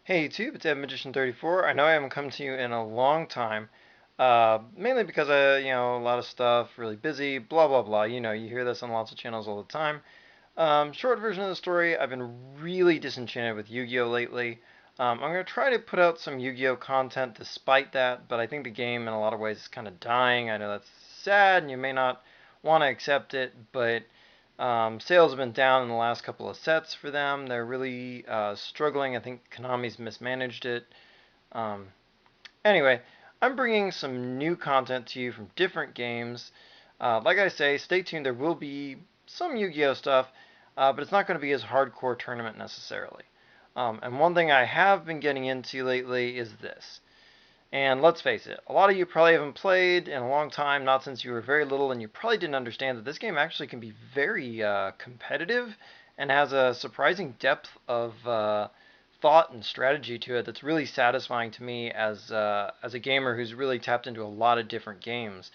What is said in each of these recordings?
Hey YouTube, it's Magician34. I know I haven't come to you in a long time, mainly because a lot of stuff, really busy, blah blah blah. You hear this on lots of channels all the time. Short version of the story, I've been really disenchanted with Yu-Gi-Oh lately. I'm going to try to put out some Yu-Gi-Oh content despite that, but I think the game in a lot of ways is kind of dying. I know that's sad and you may not want to accept it, but sales have been down in the last couple of sets for them. They're really struggling. I think Konami's mismanaged it. Um, anyway, I'm bringing some new content to you from different games. Like I say, stay tuned. There will be some Yu-Gi-Oh stuff, but it's not going to be as hardcore tournament necessarily. And one thing I have been getting into lately is this. And let's face it, a lot of you probably haven't played in a long time, not since you were very little, and you probably didn't understand that this game actually can be very competitive and has a surprising depth of thought and strategy to it that's really satisfying to me as a gamer who's really tapped into a lot of different games.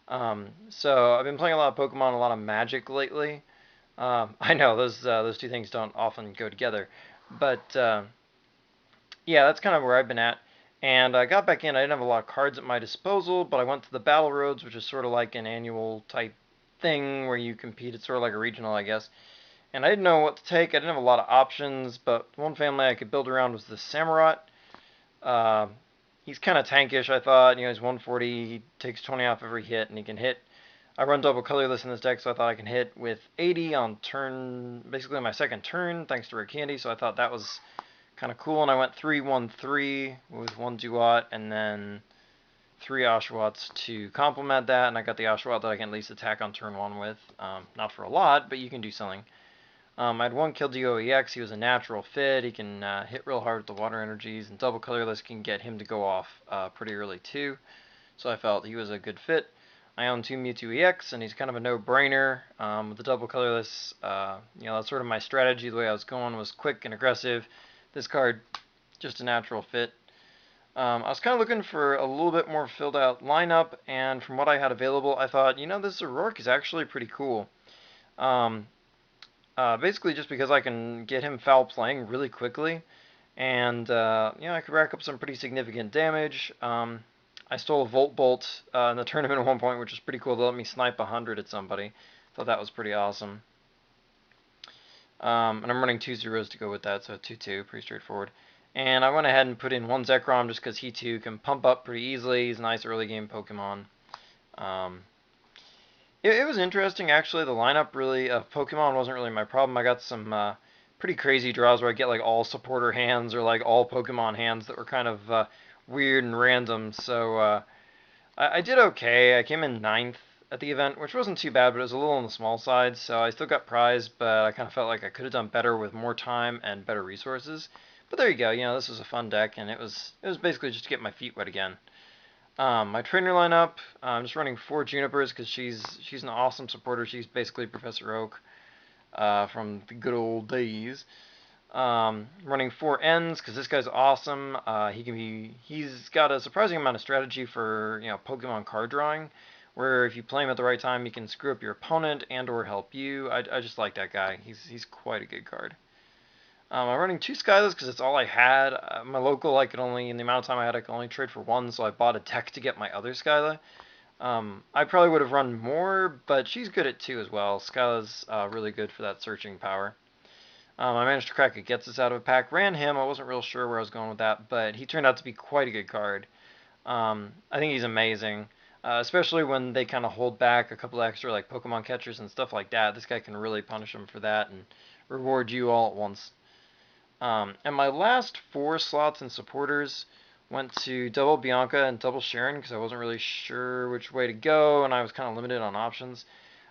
So I've been playing a lot of Pokemon, a lot of Magic lately. I know those two things don't often go together, but yeah, that's kind of where I've been at. And I got back in. I didn't have a lot of cards at my disposal, but I went to the Battle Roads, which is sort of like an annual type thing where you compete. It's sort of like a regional, I guess. And I didn't know what to take. I didn't have a lot of options, but one family I could build around was the Samurott. Uh, he's kind of tankish, I thought. He's 140. He takes 20 off every hit, and he can hit. I run double colorless in this deck, so I thought I can hit with 80 on turn, basically my second turn, thanks to Rare Candy. So I thought that was kind of cool. And I went 3-1-3 with one Duat and then three Oshawotts to complement that. And I got the Oshawott that I can at least attack on turn one with. Not for a lot, but you can do something. I had one Killdeer EX. He was a natural fit. He can hit real hard with the water energies, and double colorless can get him to go off pretty early too. So I felt he was a good fit. I own two Mewtwo EX, and he's kind of a no-brainer. With the double colorless, that's sort of my strategy. The way I was going was quick and aggressive. This card, just a natural fit. I was kind of looking for a little bit more filled out lineup, and from what I had available, I thought, this Rourke is actually pretty cool. Um, Basically, just because I can get him foul playing really quickly, and I could rack up some pretty significant damage. I stole a Volt Bolt in the tournament at one point, which was pretty cool. They let me snipe 100 at somebody. Thought that was pretty awesome. And I'm running two zeros to go with that, so 2-2, pretty straightforward. And I went ahead and put in one Zekrom just because he too can pump up pretty easily. He's a nice early game Pokemon. Um, it was interesting actually. The lineup really of Pokemon wasn't really my problem. I got some pretty crazy draws where I get like all supporter hands or like all Pokemon hands that were kind of weird and random. So I did okay. I came in ninth at the event, which wasn't too bad, but it was a little on the small side. So I still got prize, but I kind of felt like I could have done better with more time and better resources. But there you go. This was a fun deck, and it was basically just to get my feet wet again. My trainer lineup, I'm just running four Junipers because she's an awesome supporter. She's basically Professor Oak from the good old days. Running four N's because this guy's awesome. He's got a surprising amount of strategy for Pokemon card drawing, where if you play him at the right time, he can screw up your opponent and or help you. I just like that guy. He's quite a good card. I'm running two Skyless because it's all I had. My local, in the amount of time I had, I could only trade for one, so I bought a deck to get my other Skyla. I probably would have run more, but she's good at two as well. Skyla's really good for that searching power. I managed to crack a Gets Us out of a pack. Ran him. I wasn't real sure where I was going with that, but he turned out to be quite a good card. I think he's amazing, especially when they kind of hold back a couple extra like Pokemon catchers and stuff like that. This guy can really punish them for that and reward you all at once. And my last four slots and supporters went to double Bianca and double Sharon because I wasn't really sure which way to go and I was kind of limited on options.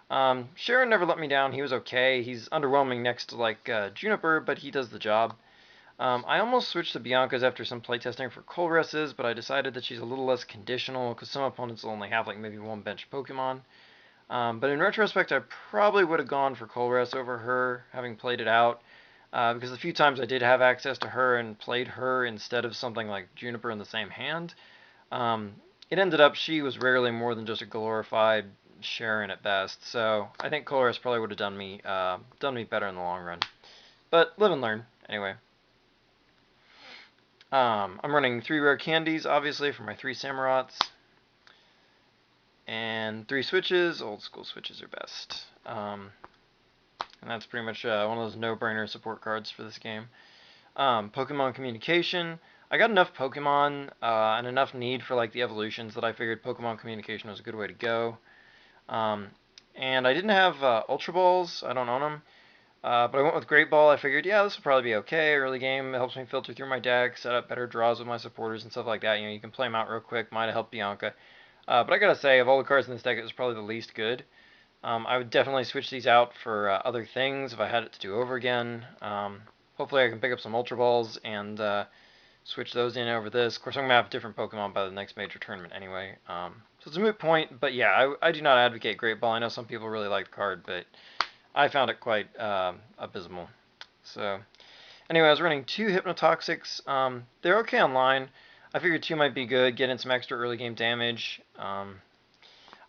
Sharon never let me down. He was okay. He's underwhelming next to Juniper, but he does the job. I almost switched to Bianca's after some playtesting for Colresses, but I decided that she's a little less conditional because some opponents will only have maybe one bench Pokemon. But in retrospect, I probably would have gone for Colress over her, having played it out. Because the few times I did have access to her and played her instead of something like Juniper in the same hand, um, it ended up she was rarely more than just a glorified Sharon at best. So I think Colress probably would have done me better in the long run. But live and learn, anyway. I'm running 3 rare candies, obviously, for my 3 Samurats. And 3 switches. Old school switches are best. And that's pretty much one of those no-brainer support cards for this game. Pokemon Communication. I got enough Pokemon and enough need for like the evolutions that I figured Pokemon Communication was a good way to go. And I didn't have Ultra Balls. I don't own them. But I went with Great Ball. I figured, yeah, this will probably be okay. Early game, it helps me filter through my deck, set up better draws with my supporters and stuff like that. You know, you can play them out real quick. Might have helped Bianca. But I gotta say, of all the cards in this deck, it was probably the least good. I would definitely switch these out for other things if I had it to do over again. Hopefully I can pick up some Ultra Balls and switch those in over this. Of course, I'm going to have different Pokemon by the next major tournament anyway. So it's a moot point, but yeah, I do not advocate Great Ball. I know some people really like the card, but I found it quite abysmal. So anyway, I was running 2 Hypnotoxics. They're okay online. I figured 2 might be good, get in some extra early game damage.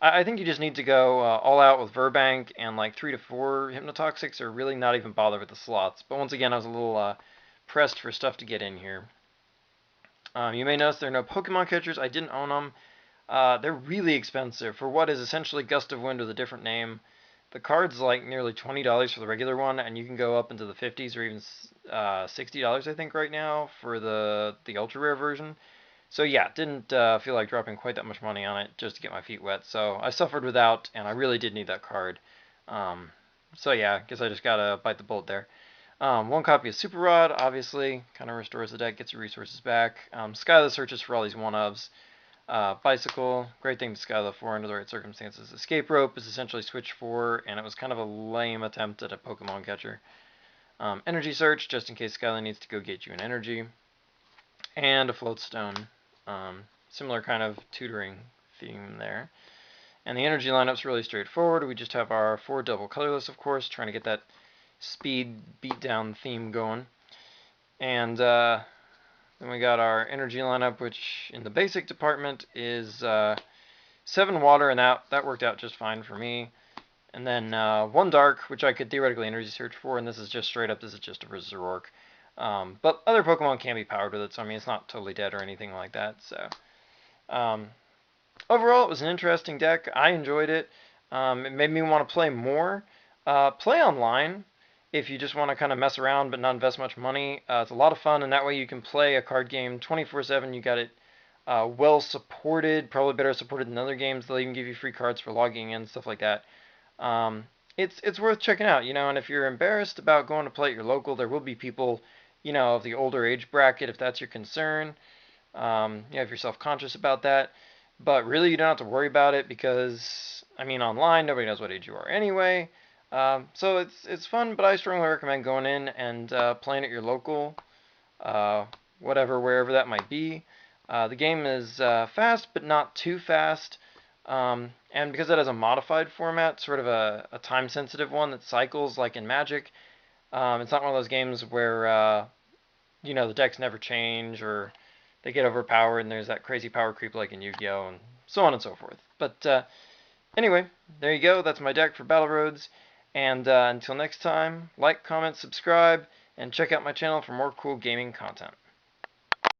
I think you just need to go all out with Verbank and like 3 to 4 Hypnotoxics, or really not even bother with the slots. But once again, I was a little pressed for stuff to get in here. You may notice there are no Pokemon catchers. I didn't own them. They're really expensive for what is essentially Gust of Wind with a different name. The card's like nearly $20 for the regular one, and you can go up into the 50s or even $60 I think right now for the ultra rare version. So yeah, didn't feel like dropping quite that much money on it just to get my feet wet. So I suffered without, and I really did need that card. So yeah, I guess I just gotta bite the bullet there. 1 copy of Super Rod, obviously, kind of restores the deck, gets your resources back. Skyla searches for all these 1-ofs. Bicycle, great thing to Skyla for under the right circumstances. Escape Rope is essentially Switch 4, and it was kind of a lame attempt at a Pokemon catcher. Energy Search, just in case Skyla needs to go get you an energy. And a Floatstone. Similar kind of tutoring theme there. And the energy lineup's really straightforward. We just have our 4 double colorless, of course, trying to get that speed beatdown theme going. And then we got our energy lineup, which in the basic department is 7 water, and that worked out just fine for me. And then 1 dark, which I could theoretically energy search for, and this is just straight up, this is just a Resork. But other Pokemon can be powered with it, so I mean, it's not totally dead or anything like that. So overall, it was an interesting deck. I enjoyed it. It made me want to play more. Play online if you just want to kind of mess around but not invest much money. It's a lot of fun, and that way you can play a card game 24/7. You got it well supported, probably better supported than other games. They'll even give you free cards for logging in, stuff like that. It's worth checking out, you know. And if you're embarrassed about going to play at your local, there will be people, you know, of the older age bracket if that's your concern. If you're self-conscious about that. But really, you don't have to worry about it because, I mean, online, nobody knows what age you are anyway. So it's fun, but I strongly recommend going in and playing at your local, wherever that might be. The game is fast, but not too fast. And because it has a modified format, sort of a time-sensitive one that cycles like in Magic, it's not one of those games where, the decks never change or they get overpowered and there's that crazy power creep like in Yu-Gi-Oh! And so on and so forth. But anyway, there you go. That's my deck for Battle Roads. And until next time, like, comment, subscribe, and check out my channel for more cool gaming content.